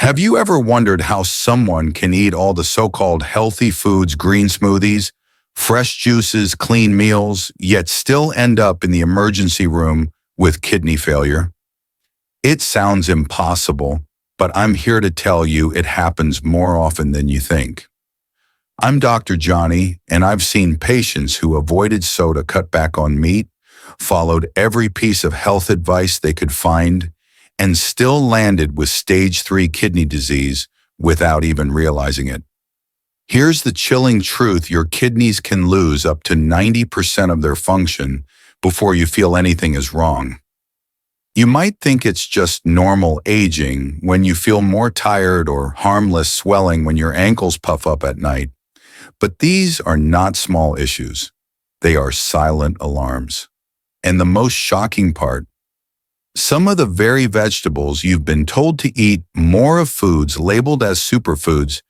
Have you ever wondered how someone can eat all the so-called healthy foods, green smoothies, fresh juices, clean meals, yet still end up in the emergency room with kidney failure? It sounds impossible, but I'm here to tell you it happens more often than you think. I'm Dr. Johnny, and I've seen patients who avoided soda, cut back on meat, followed every piece of health advice they could find, and still landed with stage 3 kidney disease without even realizing it. Here's the chilling truth: your kidneys can lose up to 90% of their function before you feel anything is wrong. You might think it's just normal aging when you feel more tired, or harmless swelling when your ankles puff up at night. But these are not small issues. They are silent alarms. And the most shocking part, some of the very vegetables you've been told to eat more of, foods labeled as superfoods,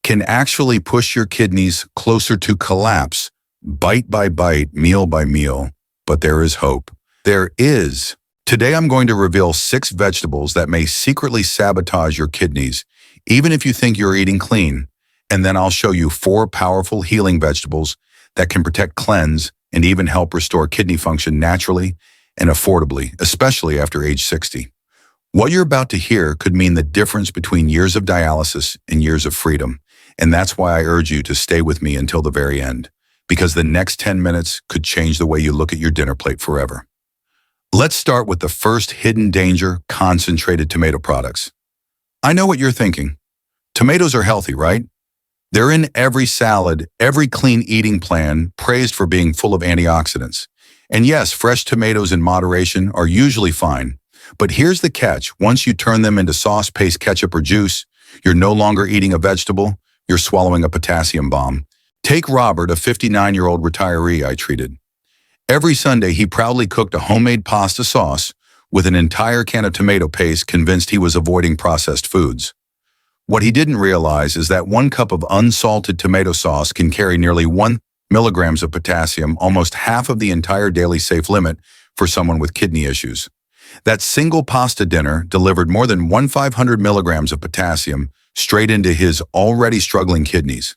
can actually push your kidneys closer to collapse, bite by bite, meal by meal. But there is hope. There is. Today I'm going to reveal 6 vegetables that may secretly sabotage your kidneys, even if you think you're eating clean. And then I'll show you 4 powerful healing vegetables that can protect, cleanse, and even help restore kidney function naturally and affordably, especially after age 60. What you're about to hear could mean the difference between years of dialysis and years of freedom. And that's why I urge you to stay with me until the very end, because the next 10 minutes could change the way you look at your dinner plate forever. Let's start with the first hidden danger: concentrated tomato products. I know what you're thinking. Tomatoes are healthy, right? They're in every salad, every clean eating plan, praised for being full of antioxidants. And yes, fresh tomatoes in moderation are usually fine. But here's the catch: once you turn them into sauce, paste, ketchup, or juice, you're no longer eating a vegetable, you're swallowing a potassium bomb. Take Robert, a 59-year-old retiree I treated. Every Sunday, he proudly cooked a homemade pasta sauce with an entire can of tomato paste, convinced he was avoiding processed foods. What he didn't realize is that 1 cup of unsalted tomato sauce can carry nearly 1 milligrams of potassium, almost half of the entire daily safe limit for someone with kidney issues. That single pasta dinner delivered more than 1,500 milligrams of potassium straight into his already struggling kidneys.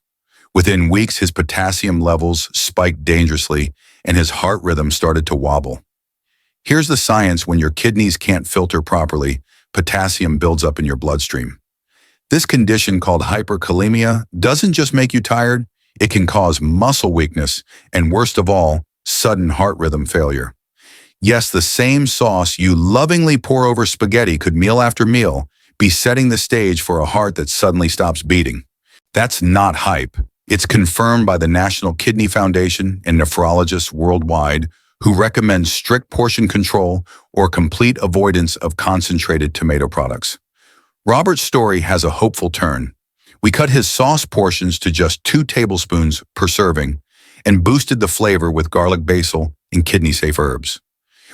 Within weeks, his potassium levels spiked dangerously, and his heart rhythm started to wobble. Here's the science: when your kidneys can't filter properly, potassium builds up in your bloodstream. This condition, called hyperkalemia, doesn't just make you tired, it can cause muscle weakness, and worst of all, sudden heart rhythm failure. Yes, the same sauce you lovingly pour over spaghetti could, meal after meal, be setting the stage for a heart that suddenly stops beating. That's not hype. It's confirmed by the National Kidney Foundation and nephrologists worldwide, who recommend strict portion control or complete avoidance of concentrated tomato products. Robert's story has a hopeful turn. We cut his sauce portions to just 2 tablespoons per serving and boosted the flavor with garlic, basil, and kidney-safe herbs.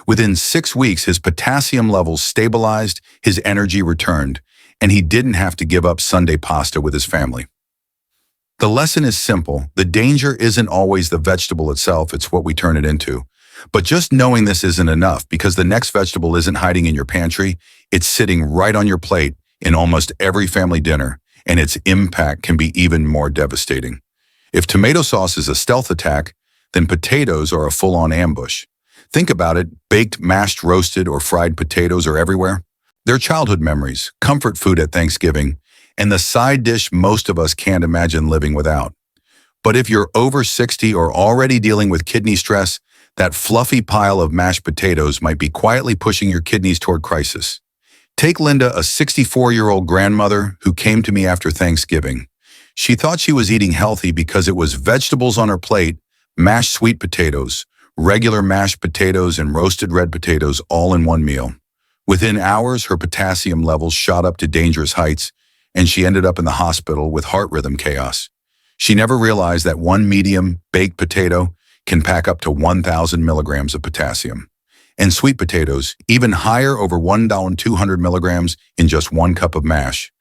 Within 6 weeks, his potassium levels stabilized, his energy returned, and he didn't have to give up Sunday pasta with his family. The lesson is simple: the danger isn't always the vegetable itself, it's what we turn it into. But just knowing this isn't enough, because the next vegetable isn't hiding in your pantry, it's sitting right on your plate in almost every family dinner, and its impact can be even more devastating. If tomato sauce is a stealth attack, then potatoes are a full-on ambush. Think about it: baked, mashed, roasted, or fried potatoes are everywhere. They're childhood memories, comfort food at Thanksgiving, and the side dish most of us can't imagine living without. But if you're over 60 or already dealing with kidney stress, that fluffy pile of mashed potatoes might be quietly pushing your kidneys toward crisis. Take Linda, a 64-year-old grandmother who came to me after Thanksgiving. She thought she was eating healthy because it was vegetables on her plate, mashed sweet potatoes, regular mashed potatoes, and roasted red potatoes all in one meal. Within hours, her potassium levels shot up to dangerous heights, and she ended up in the hospital with heart rhythm chaos. She never realized that 1 medium baked potato can pack up to 1,000 milligrams of potassium. And sweet potatoes, even higher, over 1,200 milligrams in just 1 cup of mash.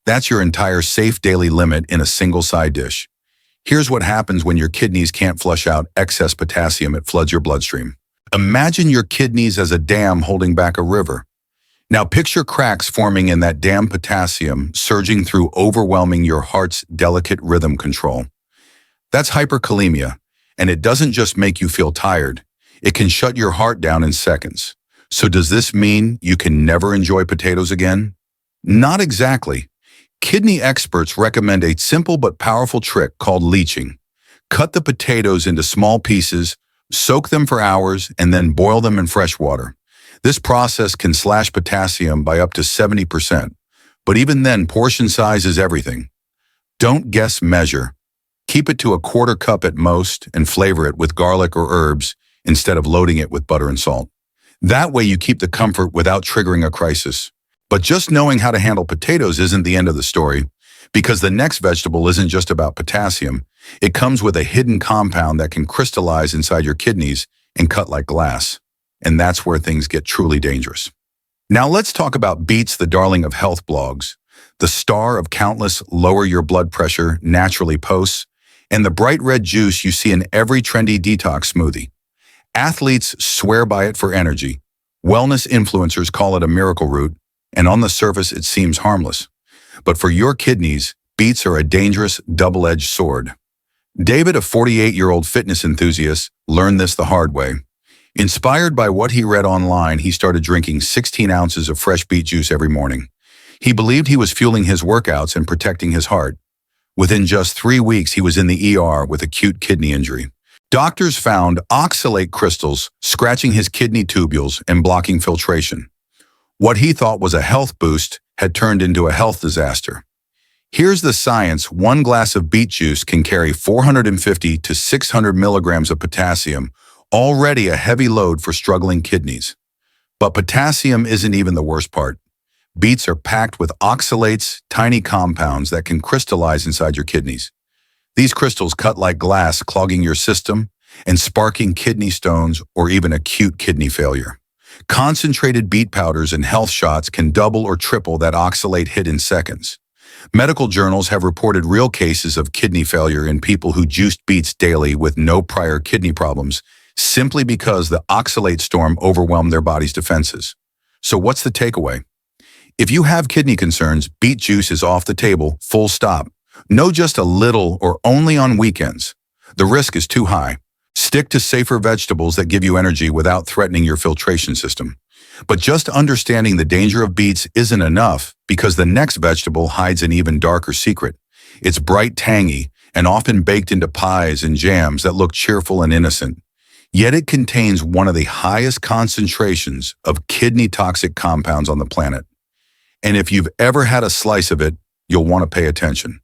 That's your entire safe daily limit in a single side dish. Here's what happens when your kidneys can't flush out excess potassium: it floods your bloodstream. Imagine your kidneys as a dam holding back a river. Now picture cracks forming in that damn potassium surging through, overwhelming your heart's delicate rhythm control. That's hyperkalemia, and it doesn't just make you feel tired. It can shut your heart down in seconds. So does this mean you can never enjoy potatoes again? Not exactly. Kidney experts recommend a simple but powerful trick called leaching. Cut the potatoes into small pieces, soak them for hours, and then boil them in fresh water. This process can slash potassium by up to 70%. But even then, portion size is everything. Don't guess measure. Keep it to a quarter cup at most and flavor it with garlic or herbs instead of loading it with butter and salt. That way you keep the comfort without triggering a crisis. But just knowing how to handle potatoes isn't the end of the story, because the next vegetable isn't just about potassium. It comes with a hidden compound that can crystallize inside your kidneys and cut like glass. And that's where things get truly dangerous. Now let's talk about Beets, the darling of health blogs, the star of countless lower your blood pressure naturally posts, and the bright red juice you see in every trendy detox smoothie. Athletes swear by it for energy. Wellness influencers call it a miracle root, and on the surface it seems harmless. But for your kidneys, Beets are a dangerous double-edged sword. David, a 48-year-old fitness enthusiast, learned this the hard way. Inspired by what he read online, he started drinking 16 ounces of fresh beet juice every morning. He believed he was fueling his workouts and protecting his heart. Within just 3 weeks, he was in the ER with acute kidney injury. Doctors found oxalate crystals scratching his kidney tubules and blocking filtration. What he thought was a health boost had turned into a health disaster. Here's the science. 1 glass of beet juice can carry 450 to 600 milligrams of potassium, already a heavy load for struggling kidneys. But potassium isn't even the worst part. Beets are packed with oxalates, tiny compounds that can crystallize inside your kidneys. These crystals cut like glass, clogging your system and sparking kidney stones or even acute kidney failure. Concentrated beet powders and health shots can double or triple that oxalate hit in seconds. Medical journals have reported real cases of kidney failure in people who juiced beets daily with no prior kidney problems, simply because the oxalate storm overwhelmed their body's defenses. So what's the takeaway? If you have kidney concerns, beet juice is off the table, full stop. No just a little or only on weekends. The risk is too high. Stick to safer vegetables that give you energy without threatening your filtration system. But just understanding the danger of beets isn't enough, because the next vegetable hides an even darker secret. It's bright, tangy, and often baked into pies and jams that look cheerful and innocent. Yet it contains one of the highest concentrations of kidney-toxic compounds on the planet. And if you've ever had a slice of it, you'll want to pay attention.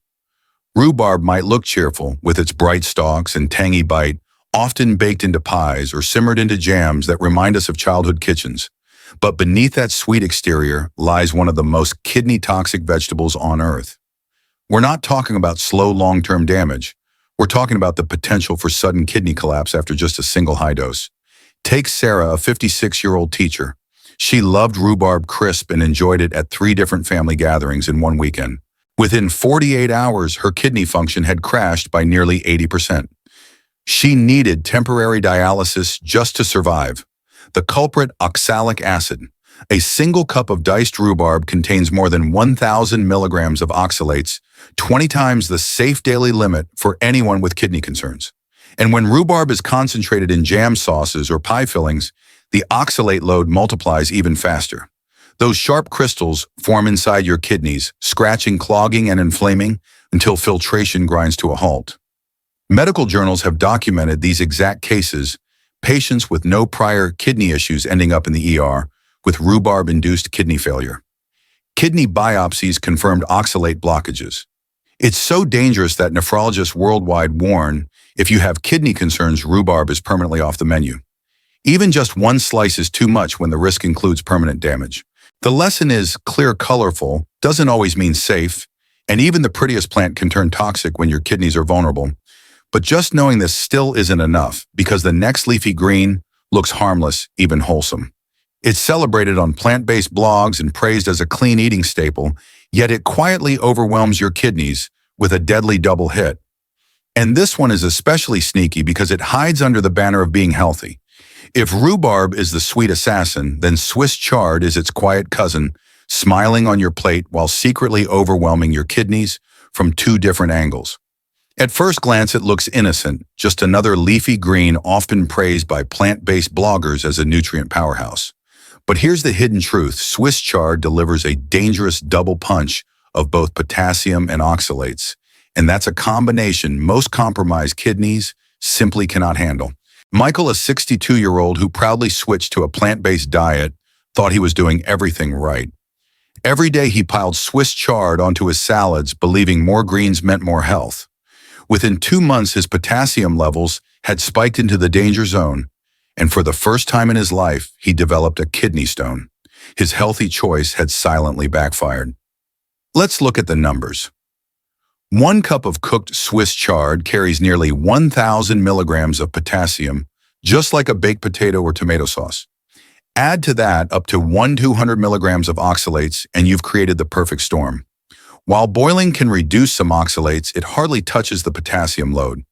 Rhubarb might look cheerful with its bright stalks and tangy bite, often baked into pies or simmered into jams that remind us of childhood kitchens. But beneath that sweet exterior lies one of the most kidney-toxic vegetables on Earth. We're not talking about slow long-term damage. We're talking about the potential for sudden kidney collapse after just a single high dose. Take Sarah, a 56-year-old teacher. She loved rhubarb crisp and enjoyed it at 3 different family gatherings in one weekend. Within 48 hours, her kidney function had crashed by nearly 80%. She needed temporary dialysis just to survive. The culprit, oxalic acid. A single cup of diced rhubarb contains more than 1,000 milligrams of oxalates, 20 times the safe daily limit for anyone with kidney concerns. And when rhubarb is concentrated in jam sauces or pie fillings, the oxalate load multiplies even faster. Those sharp crystals form inside your kidneys, scratching, clogging, and inflaming until filtration grinds to a halt. Medical journals have documented these exact cases, patients with no prior kidney issues ending up in the ER with rhubarb-induced kidney failure. Kidney biopsies confirmed oxalate blockages. It's so dangerous that nephrologists worldwide warn, if you have kidney concerns, rhubarb is permanently off the menu. Even just 1 slice is too much when the risk includes permanent damage. The lesson is clear, colorful doesn't always mean safe, and even the prettiest plant can turn toxic when your kidneys are vulnerable. But just knowing this still isn't enough, because the next leafy green looks harmless, even wholesome. It's celebrated on plant-based blogs and praised as a clean eating staple, yet it quietly overwhelms your kidneys with a deadly double hit. And this one is especially sneaky because it hides under the banner of being healthy. If rhubarb is the sweet assassin, then Swiss chard is its quiet cousin, smiling on your plate while secretly overwhelming your kidneys from two different angles. At first glance, it looks innocent, just another leafy green often praised by plant-based bloggers as a nutrient powerhouse. But here's the hidden truth. Swiss chard delivers a dangerous double punch of both potassium and oxalates, and that's a combination most compromised kidneys simply cannot handle. Michael, a 62-year-old who proudly switched to a plant-based diet, thought he was doing everything right. Every day he piled Swiss chard onto his salads, believing more greens meant more health. Within 2 months, his potassium levels had spiked into the danger zone, and for the first time in his life, he developed a kidney stone. His healthy choice had silently backfired. Let's look at the numbers. 1 cup of cooked Swiss chard carries nearly 1,000 milligrams of potassium, just like a baked potato or tomato sauce. Add to that up to 200 milligrams of oxalates, and you've created the perfect storm. While boiling can reduce some oxalates, it hardly touches the potassium load.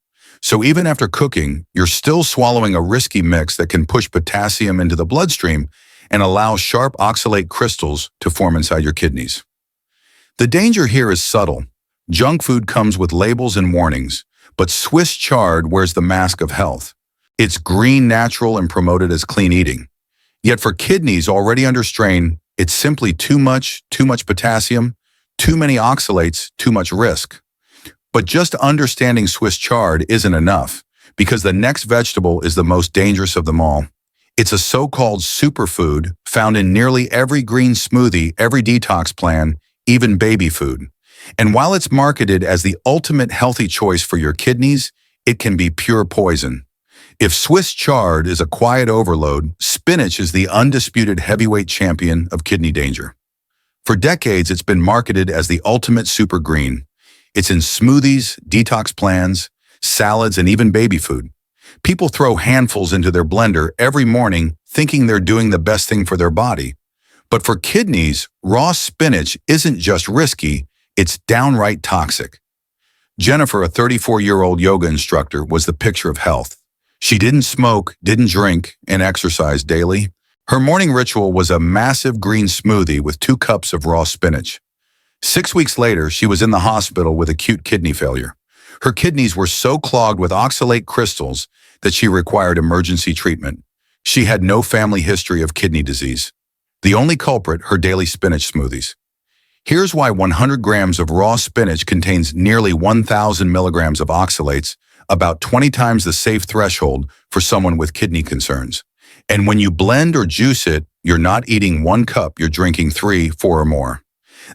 So even after cooking, you're still swallowing a risky mix that can push potassium into the bloodstream and allow sharp oxalate crystals to form inside your kidneys. The danger here is subtle. Junk food comes with labels and warnings, but Swiss chard wears the mask of health. It's green, natural, and promoted as clean eating. Yet for kidneys already under strain, it's simply too much potassium, too many oxalates, too much risk. But just understanding Swiss chard isn't enough, because the next vegetable is the most dangerous of them all. It's a so-called superfood found in nearly every green smoothie, every detox plan, even baby food. And while it's marketed as the ultimate healthy choice for your kidneys, it can be pure poison. If Swiss chard is a quiet overload, spinach is the undisputed heavyweight champion of kidney danger. For decades, it's been marketed as the ultimate super green. It's in smoothies, detox plans, salads, and even baby food. People throw handfuls into their blender every morning thinking they're doing the best thing for their body. But for kidneys, raw spinach isn't just risky, it's downright toxic. Jennifer, a 34-year-old yoga instructor, was the picture of health. She didn't smoke, didn't drink, and exercise daily. Her morning ritual was a massive green smoothie with 2 cups of raw spinach. 6 weeks later, she was in the hospital with acute kidney failure. Her kidneys were so clogged with oxalate crystals that she required emergency treatment. She had no family history of kidney disease. The only culprit, her daily spinach smoothies. Here's why 100 grams of raw spinach contains nearly 1,000 milligrams of oxalates, about 20 times the safe threshold for someone with kidney concerns. And when you blend or juice it, you're not eating 1 cup, you're drinking 3, 4 or more.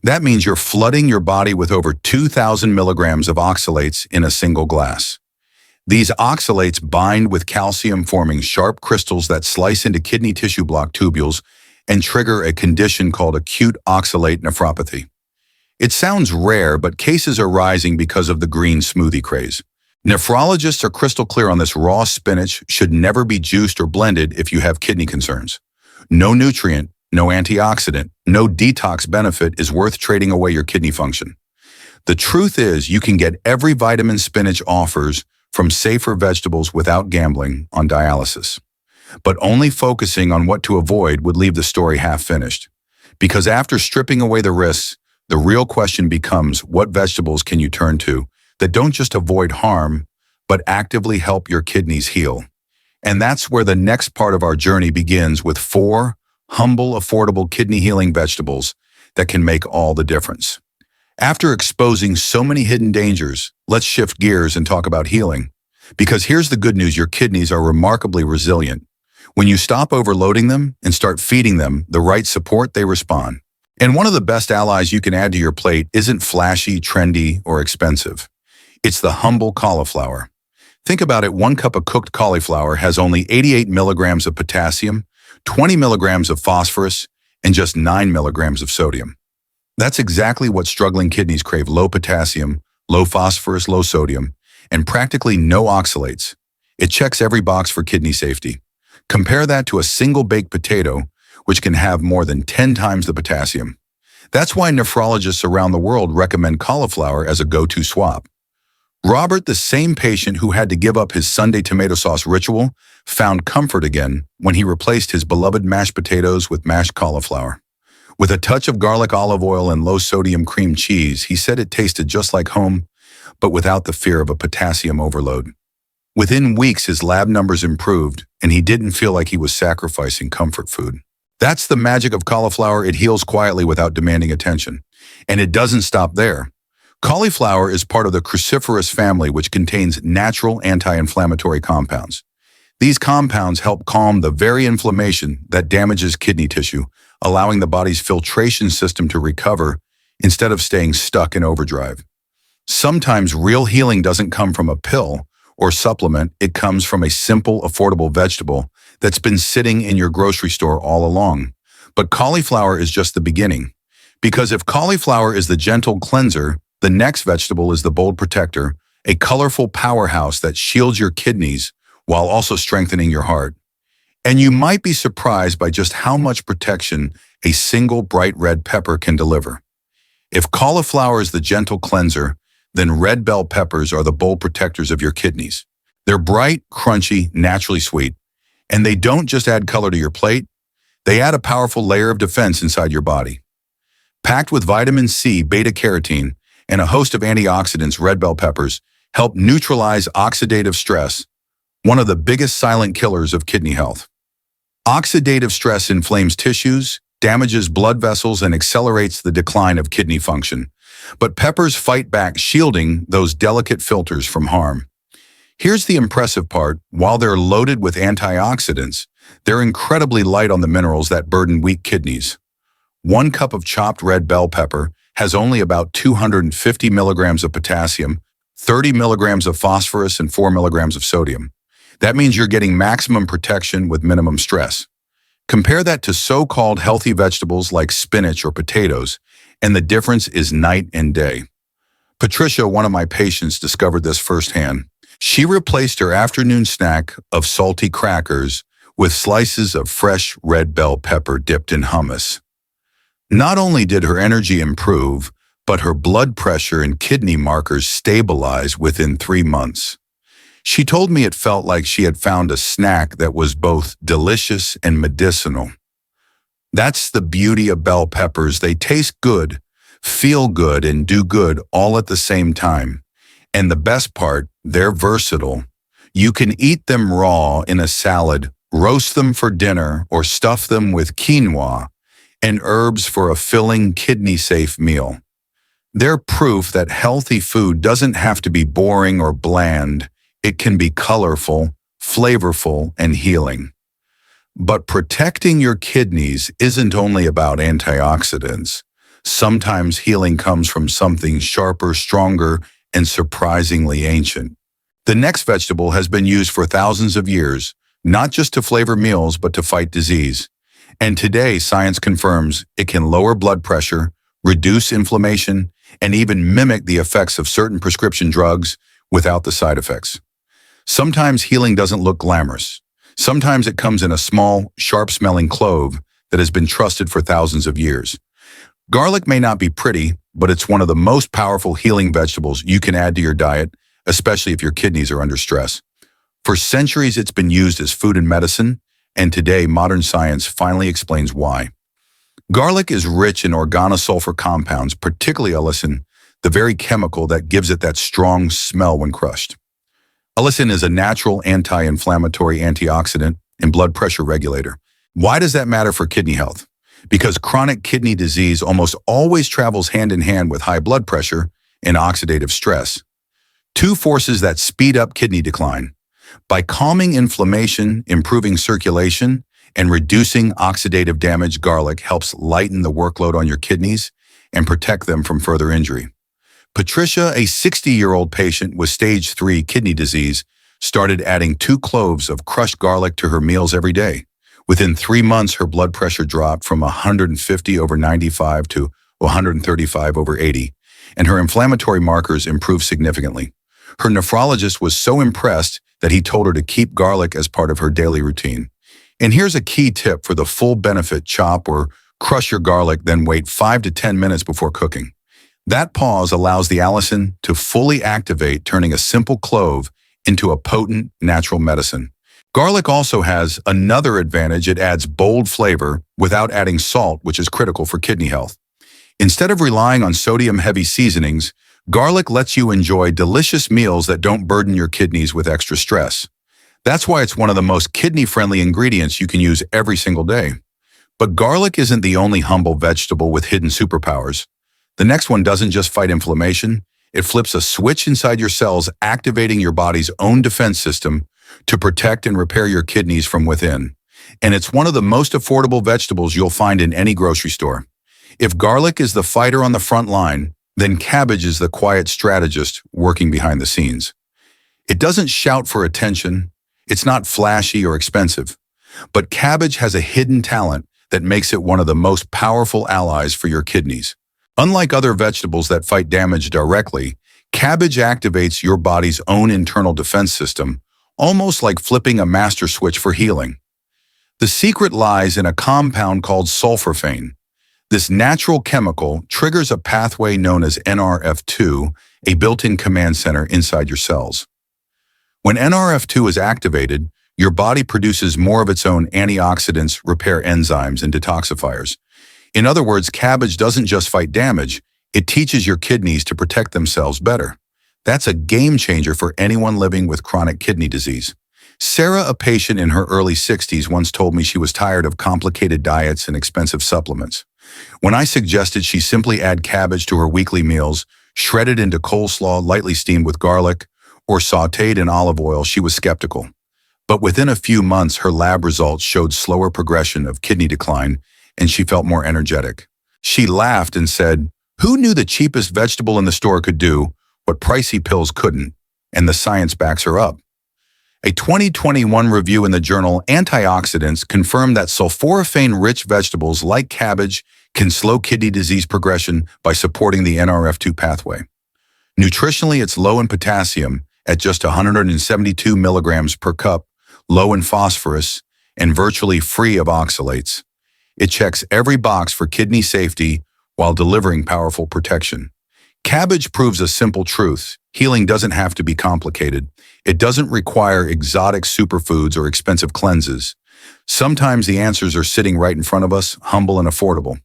That means you're flooding your body with over 2,000 milligrams of oxalates in a single glass. These oxalates bind with calcium, forming sharp crystals that slice into kidney tissue block tubules and trigger a condition called acute oxalate nephropathy. It sounds rare, but cases are rising because of the green smoothie craze. Nephrologists are crystal clear on this. Raw spinach should never be juiced or blended if you have kidney concerns. No nutrient, no antioxidant, no detox benefit is worth trading away your kidney function. The truth is, you can get every vitamin spinach offers from safer vegetables without gambling on dialysis. But only focusing on what to avoid would leave the story half finished. Because after stripping away the risks, the real question becomes, what vegetables can you turn to that don't just avoid harm, but actively help your kidneys heal? And that's where the next part of our journey begins, with 4 humble, affordable kidney healing vegetables that can make all the difference. After exposing so many hidden dangers, let's shift gears and talk about healing. Because here's the good news, your kidneys are remarkably resilient. When you stop overloading them and start feeding them the right support, they respond. And one of the best allies you can add to your plate isn't flashy, trendy, or expensive. It's the humble cauliflower. Think about it, 1 cup of cooked cauliflower has only 88 milligrams of potassium, 20 milligrams of phosphorus, and just 9 milligrams of sodium. That's exactly what struggling kidneys crave: low potassium, low phosphorus, low sodium, and practically no oxalates. It checks every box for kidney safety. Compare that to a single baked potato, which can have more than 10 times the potassium. That's why nephrologists around the world recommend cauliflower as a go-to swap. Robert, the same patient who had to give up his Sunday tomato sauce ritual, found comfort again when he replaced his beloved mashed potatoes with mashed cauliflower. With a touch of garlic olive oil and low-sodium cream cheese, he said it tasted just like home, but without the fear of a potassium overload. Within weeks, his lab numbers improved, and he didn't feel like he was sacrificing comfort food. That's the magic of cauliflower. It heals quietly without demanding attention. And it doesn't stop there. Cauliflower is part of the cruciferous family, which contains natural anti-inflammatory compounds. These compounds help calm the very inflammation that damages kidney tissue, allowing the body's filtration system to recover instead of staying stuck in overdrive. Sometimes real healing doesn't come from a pill or supplement. It comes from a simple, affordable vegetable that's been sitting in your grocery store all along. But cauliflower is just the beginning. Because if cauliflower is the gentle cleanser, the next vegetable is the bold protector, a colorful powerhouse that shields your kidneys while also strengthening your heart. And you might be surprised by just how much protection a single bright red pepper can deliver. If cauliflower is the gentle cleanser, then red bell peppers are the bold protectors of your kidneys. They're bright, crunchy, naturally sweet. And they don't just add color to your plate, they add a powerful layer of defense inside your body. Packed with vitamin C, beta-carotene, and a host of antioxidants, red bell peppers help neutralize oxidative stress, one of the biggest silent killers of kidney health. Oxidative stress inflames tissues, damages blood vessels, and accelerates the decline of kidney function. But peppers fight back, shielding those delicate filters from harm. Here's the impressive part. While they're loaded with antioxidants, they're incredibly light on the minerals that burden weak kidneys. 1 cup of chopped red bell pepper has only about 250 milligrams of potassium, 30 milligrams of phosphorus, and 4 milligrams of sodium. That means you're getting maximum protection with minimum stress. Compare that to so-called healthy vegetables like spinach or potatoes, and the difference is night and day. Patricia, one of my patients, discovered this firsthand. She replaced her afternoon snack of salty crackers with slices of fresh red bell pepper dipped in hummus. Not only did her energy improve, but her blood pressure and kidney markers stabilized within 3 months. She told me it felt like she had found a snack that was both delicious and medicinal. That's the beauty of bell peppers. They taste good, feel good, and do good all at the same time. And the best part, they're versatile. You can eat them raw in a salad, roast them for dinner, or stuff them with quinoa and herbs for a filling, kidney-safe meal. They're proof that healthy food doesn't have to be boring or bland. It can be colorful, flavorful, and healing. But protecting your kidneys isn't only about antioxidants. Sometimes healing comes from something sharper, stronger, and surprisingly ancient. The next vegetable has been used for thousands of years, not just to flavor meals, but to fight disease. And today, science confirms it can lower blood pressure, reduce inflammation, and even mimic the effects of certain prescription drugs without the side effects. Sometimes healing doesn't look glamorous. Sometimes it comes in a small, sharp-smelling clove that has been trusted for thousands of years. Garlic may not be pretty, but it's one of the most powerful healing vegetables you can add to your diet, especially if your kidneys are under stress. For centuries, it's been used as food and medicine, and today, modern science finally explains why. Garlic is rich in organosulfur compounds, particularly allicin, the very chemical that gives it that strong smell when crushed. Allicin is a natural anti-inflammatory antioxidant and blood pressure regulator. Why does that matter for kidney health? Because chronic kidney disease almost always travels hand in hand with high blood pressure and oxidative stress, two forces that speed up kidney decline. By calming inflammation, improving circulation, and reducing oxidative damage, garlic helps lighten the workload on your kidneys and protect them from further injury. Patricia, a 60-year-old patient with stage 3 kidney disease, started adding 2 cloves of crushed garlic to her meals every day. Within 3 months, her blood pressure dropped from 150/95 to 135/80, and her inflammatory markers improved significantly. Her nephrologist was so impressed that he told her to keep garlic as part of her daily routine. And here's a key tip for the full benefit: chop or crush your garlic, then wait 5 to 10 minutes before cooking. That pause allows the allicin to fully activate, turning a simple clove into a potent natural medicine. Garlic also has another advantage. It adds bold flavor without adding salt, which is critical for kidney health. Instead of relying on sodium-heavy seasonings, garlic lets you enjoy delicious meals that don't burden your kidneys with extra stress. That's why it's one of the most kidney-friendly ingredients you can use every single day. But garlic isn't the only humble vegetable with hidden superpowers. The next one doesn't just fight inflammation, it flips a switch inside your cells, activating your body's own defense system to protect and repair your kidneys from within. And it's one of the most affordable vegetables you'll find in any grocery store. If garlic is the fighter on the front line, then cabbage is the quiet strategist working behind the scenes. It doesn't shout for attention, it's not flashy or expensive, but cabbage has a hidden talent that makes it one of the most powerful allies for your kidneys. Unlike other vegetables that fight damage directly, cabbage activates your body's own internal defense system, almost like flipping a master switch for healing. The secret lies in a compound called sulforaphane. This natural chemical triggers a pathway known as NRF2, a built-in command center inside your cells. When NRF2 is activated, your body produces more of its own antioxidants, repair enzymes, and detoxifiers. In other words, cabbage doesn't just fight damage, it teaches your kidneys to protect themselves better. That's a game changer for anyone living with chronic kidney disease. Sarah, a patient in her early 60s, once told me she was tired of complicated diets and expensive supplements. When I suggested she simply add cabbage to her weekly meals, shredded into coleslaw, lightly steamed with garlic, or sautéed in olive oil, she was skeptical. But within a few months, her lab results showed slower progression of kidney decline, and she felt more energetic. She laughed and said, "Who knew the cheapest vegetable in the store could do what pricey pills couldn't?" And the science backs her up. A 2021 review in the journal Antioxidants confirmed that sulforaphane-rich vegetables like cabbage can slow kidney disease progression by supporting the NRF2 pathway. Nutritionally, it's low in potassium at just 172 milligrams per cup, low in phosphorus, and virtually free of oxalates. It checks every box for kidney safety while delivering powerful protection. Cabbage proves a simple truth. Healing doesn't have to be complicated. It doesn't require exotic superfoods or expensive cleanses. Sometimes the answers are sitting right in front of us, humble and affordable.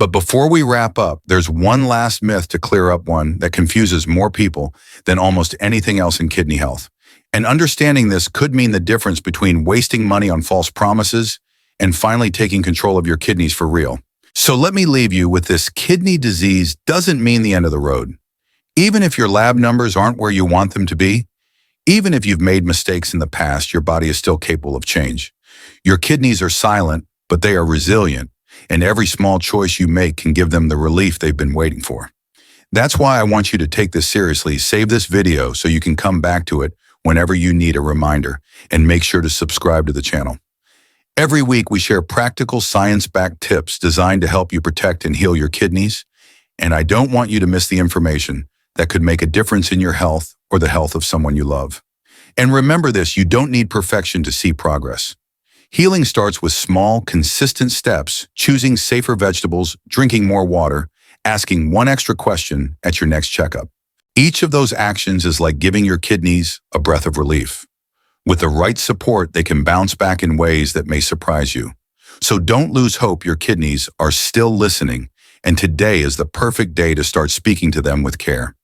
But before we wrap up, there's one last myth to clear up, one that confuses more people than almost anything else in kidney health. And understanding this could mean the difference between wasting money on false promises and finally taking control of your kidneys for real. So let me leave you with this: kidney disease doesn't mean the end of the road. Even if your lab numbers aren't where you want them to be, even if you've made mistakes in the past, your body is still capable of change. Your kidneys are silent, but they are resilient, and every small choice you make can give them the relief they've been waiting for. That's why I want you to take this seriously. Save this video so you can come back to it whenever you need a reminder, and make sure to subscribe to the channel. Every week, we share practical, science-backed tips designed to help you protect and heal your kidneys, and I don't want you to miss the information that could make a difference in your health or the health of someone you love. And remember this: you don't need perfection to see progress. Healing starts with small, consistent steps: choosing safer vegetables, drinking more water, asking one extra question at your next checkup. Each of those actions is like giving your kidneys a breath of relief. With the right support, they can bounce back in ways that may surprise you. So don't lose hope. Your kidneys are still listening, and today is the perfect day to start speaking to them with care.